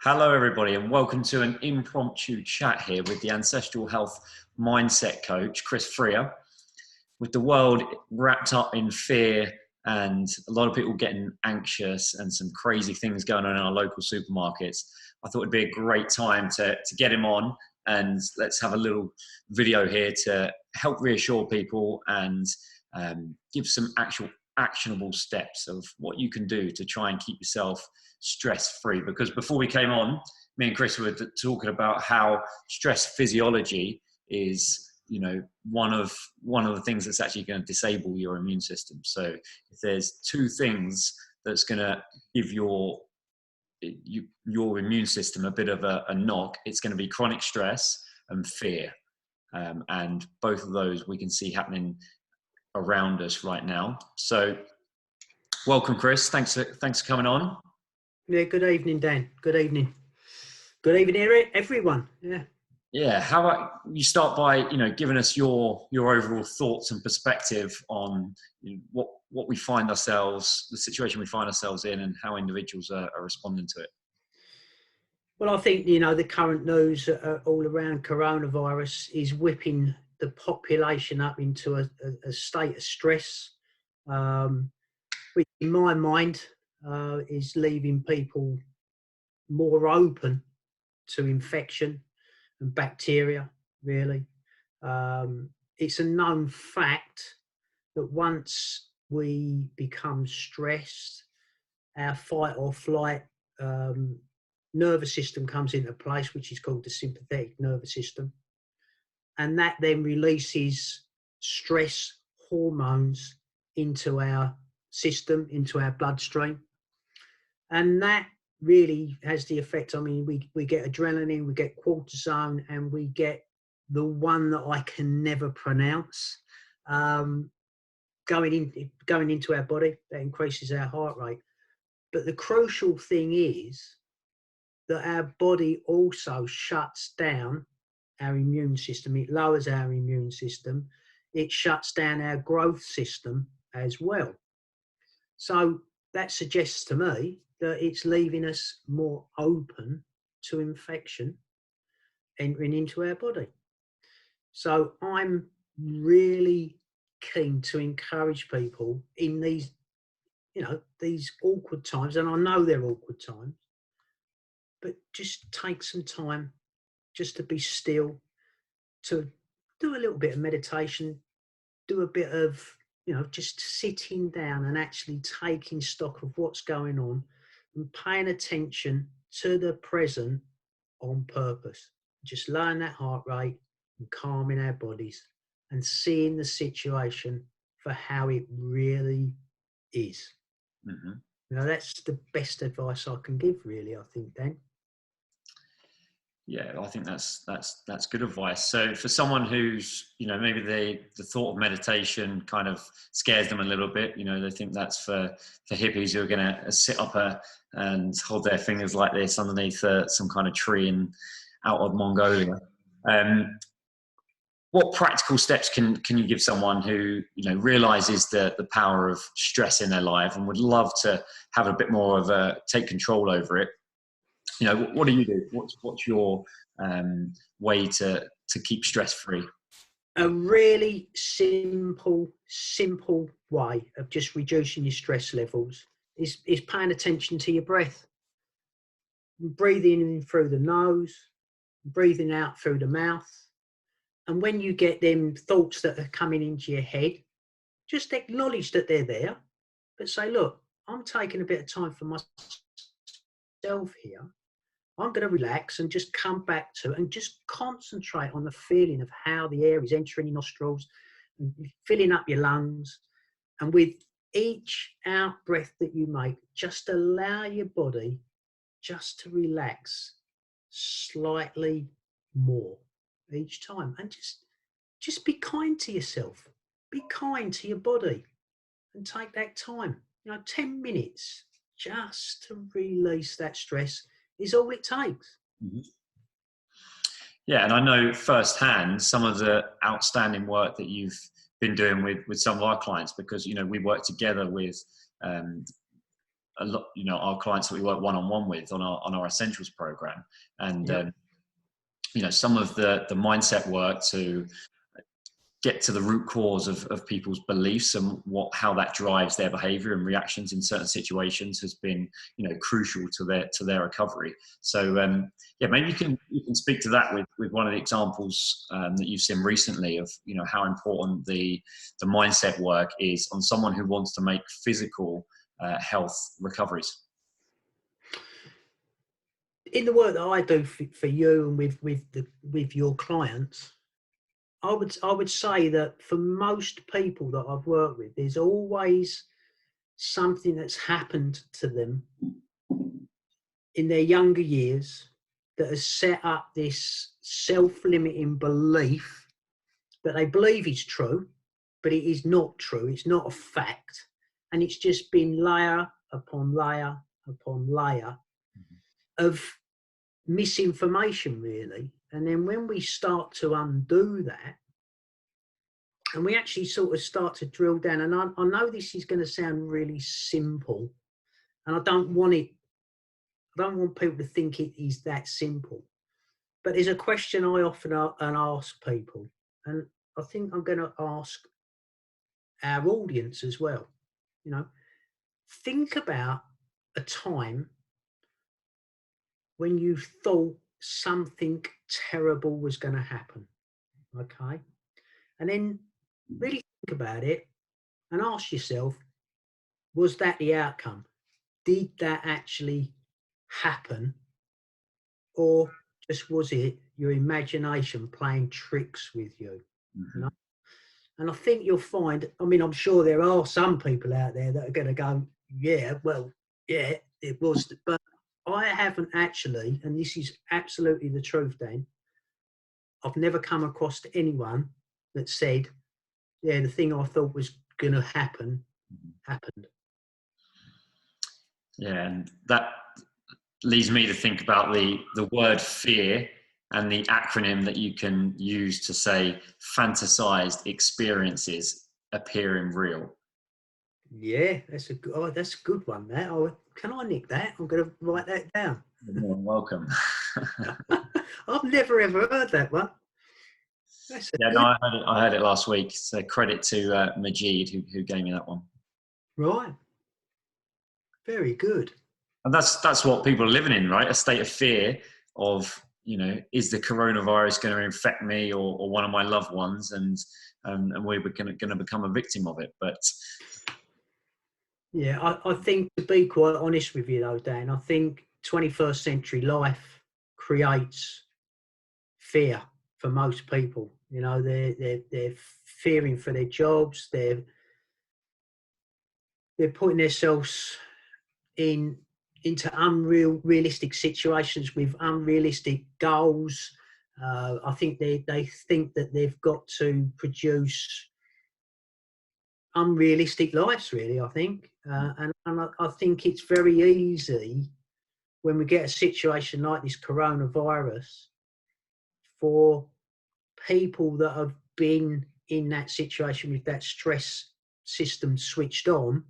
Hello, everybody, and welcome to an impromptu chat here with the Ancestral Health Mindset Coach, Chris Freer. With the world wrapped up in fear and a lot of people getting anxious and some crazy things going on in our local supermarkets, I thought it'd be a great time to get him on, and let's have a little video here to help reassure people and give some actual actionable steps of what you can do to try and keep yourself stress-free. Because before we came on, me and Chris were talking about how stress physiology is, one of the things that's actually going to disable your immune system. So if there's two things that's going to give your immune system a bit of a knock, it's going to be chronic stress and fear. And both of those we can see happening around us right now. So welcome, Chris. Thanks for coming on. Yeah, good evening, Dan. Good evening. Good evening, everyone. Yeah. How about you start by, giving us your overall thoughts and perspective on what we find ourselves, the situation we find ourselves in, and how individuals are responding to it. Well, I think, the current news all around coronavirus is whipping the population up into a state of stress, which in my mind is leaving people more open to infection and bacteria, really. It's a known fact that once we become stressed, our fight or flight nervous system comes into place, which is called the sympathetic nervous system. And that then releases stress hormones into our system, into our bloodstream. And that really has the effect. I mean, we get adrenaline, we get cortisone, and we get the one that I can never pronounce going into our body. That increases our heart rate. But the crucial thing is that our body also shuts down our immune system. It lowers our immune system. It shuts down our growth system as well. So that suggests to me that it's leaving us more open to infection entering into our body. So I'm really keen to encourage people in these, these awkward times, and I know they're awkward times, but just take some time just to be still, to do a little bit of meditation, do a bit of, just sitting down and actually taking stock of what's going on and paying attention to the present on purpose. Just lowering that heart rate and calming our bodies and seeing the situation for how it really is. Mm-hmm. That's the best advice I can give, really, I think, Dan. Yeah, I think that's good advice. So for someone who's, maybe the thought of meditation kind of scares them a little bit, they think that's for hippies who are going to sit up and hold their fingers like this underneath some kind of tree out of Mongolia. What practical steps can you give someone who, realizes the power of stress in their life and would love to have a bit more of take control over it? What do you do? What's your way to keep stress free? A really simple way of just reducing your stress levels is paying attention to your breath. Breathing in through the nose, breathing out through the mouth. And when you get them thoughts that are coming into your head, just acknowledge that they're there, but say, look, I'm taking a bit of time for myself here. I'm going to relax and just come back to and just concentrate on the feeling of how the air is entering your nostrils and filling up your lungs. And with each out breath that you make, just allow your body just to relax slightly more each time. And just be kind to yourself. Be kind to your body and take that time. 10 minutes just to release that stress is all it takes. Mm-hmm. Yeah, and I know firsthand some of the outstanding work that you've been doing with some of our clients, because we work together with a lot, our clients that we work one-on-one with on our essentials program. And, some of the mindset work to get to the root cause of people's beliefs and how that drives their behavior and reactions in certain situations has been, crucial to their recovery. So, maybe you can speak to that with one of the examples that you've seen recently of, how important the mindset work is on someone who wants to make physical health recoveries. In the work that I do for you and with your clients, I would say that for most people that I've worked with, there's always something that's happened to them in their younger years that has set up this self-limiting belief that they believe is true, but it is not true. It's not a fact. And it's just been layer upon layer upon layer of misinformation, really. And then when we start to undo that, and we actually sort of start to drill down, and I know this is going to sound really simple, and I don't want people to think it is that simple. But there's a question I often ask people, and I think I'm going to ask our audience as well. Think about a time when you thought something terrible was going to happen, okay? And then really think about it and ask yourself, was that the outcome? Did that actually happen? Or just was it your imagination playing tricks with you? Mm-hmm. And I think you'll find, I'm sure there are some people out there that are going to go, yeah, it was. But I haven't actually, and this is absolutely the truth, Dan, I've never come across to anyone that said, yeah, the thing I thought was going to happen, happened. Yeah, and that leads me to think about the word fear and the acronym that you can use to say fantasized experiences appearing real. Yeah, that's a good one. Can I nick that? I'm going to write that down. You're more than welcome. I've never ever heard that one. I heard it last week. So credit to Majid who gave me that one. Right. Very good. And that's what people are living in, right? A state of fear of, is the coronavirus going to infect me or one of my loved ones, and we're going to become a victim of it. But yeah, I think, to be quite honest with you though, Dan, I think 21st century life creates fear for most people. They're fearing for their jobs. They're putting themselves into unrealistic situations with unrealistic goals. I think they think that they've got to produce unrealistic lives, really, I think. And I think it's very easy when we get a situation like this coronavirus for people that have been in that situation with that stress system switched on.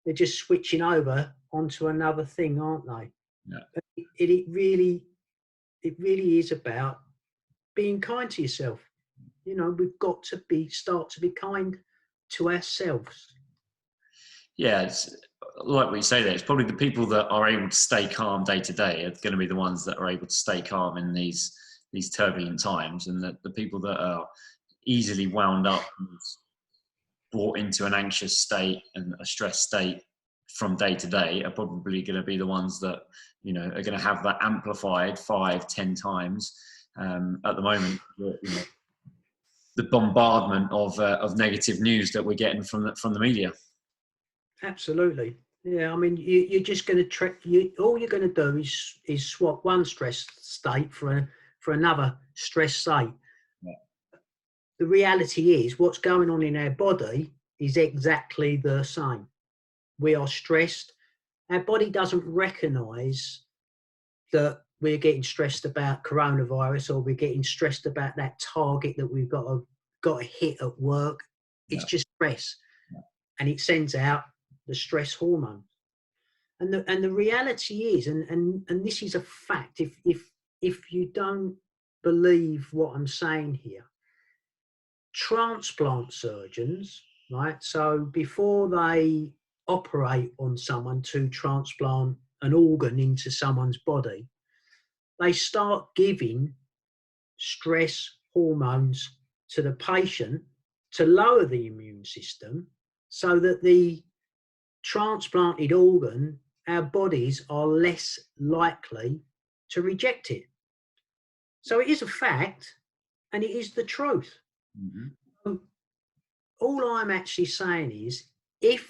They're just switching over onto another thing, aren't they? Yeah. It really is about being kind to yourself. We've got to start to be kind to ourselves. Yeah, it's like we say there, it's probably the people that are able to stay calm day to day are going to be the ones that are able to stay calm in these turbulent times, and the people that are easily wound up and brought into an anxious state and a stressed state from day to day are probably going to be the ones that are going to have that amplified 5-10 times at the moment. The bombardment of negative news that we're getting from the media. Absolutely. Yeah, you're just going to all you're going to do is swap one stress state for another stress state. Yeah. The reality is, what's going on in our body is exactly the same. We are stressed. Our body doesn't recognise that we're getting stressed about coronavirus, or we're getting stressed about that target that we've got to hit at work. It's just stress, and it sends out the stress hormone. And the reality is, and this is a fact, if you don't believe what I'm saying here, transplant surgeons, right? So before they operate on someone to transplant an organ into someone's body, they start giving stress hormones to the patient to lower the immune system so that the transplanted organ, our bodies are less likely to reject it. So it is a fact, and it is the truth. Mm-hmm. So all I'm actually saying is, if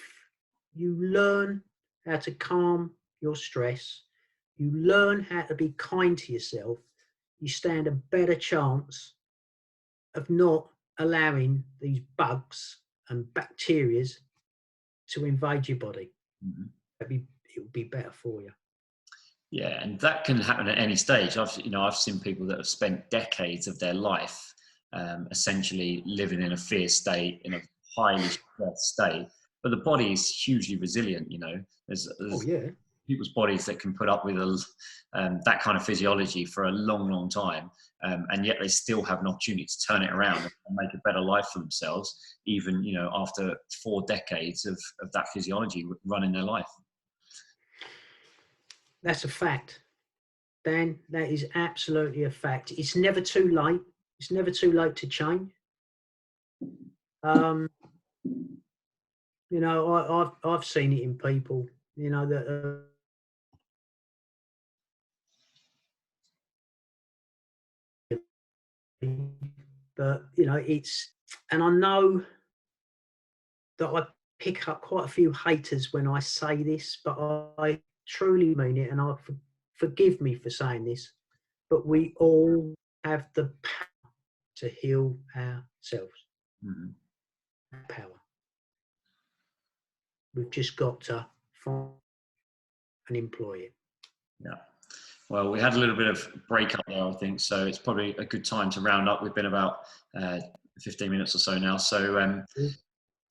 you learn how to calm your stress, you learn how to be kind to yourself, you stand a better chance of not allowing these bugs and bacteria to invade your body. Mm-hmm. It would be better for you. Yeah, and that can happen at any stage. I've seen people that have spent decades of their life essentially living in a fear state, in a highly stressed state, but the body is hugely resilient. There's people's bodies that can put up with that kind of physiology for a long, long time, and yet they still have an opportunity to turn it around and make a better life for themselves, even after 4 decades of that physiology running their life. That's a fact, Dan. That is absolutely a fact. It's never too late. It's never too late to change. I've seen it in people, that but it's, and I know that I pick up quite a few haters when I say this, but I truly mean it, and forgive me for saying this, but we all have the power to heal ourselves. Mm-hmm. Power. We've just got to find and employ it. Yeah. Well, we had a little bit of break up there, I think, so it's probably a good time to round up. We've been about 15 minutes or so now. So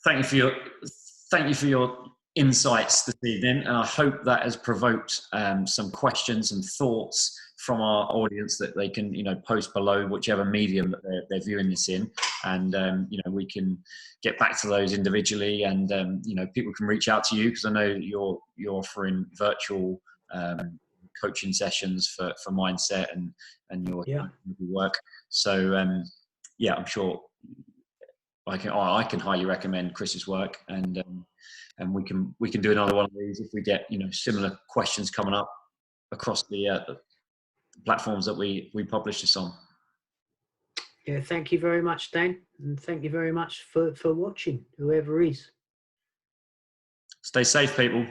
thank you for your insights this evening, and I hope that has provoked some questions and thoughts from our audience that they can post below whichever medium that they're viewing this in, and we can get back to those individually, and people can reach out to you, because I know you're offering virtual coaching sessions for mindset and your work. So I'm sure I can highly recommend Chris's work, and we can do another one of these if we get similar questions coming up across the platforms that we publish this on. Yeah, thank you very much, Dan, and thank you very much for watching, whoever is. Stay safe, people.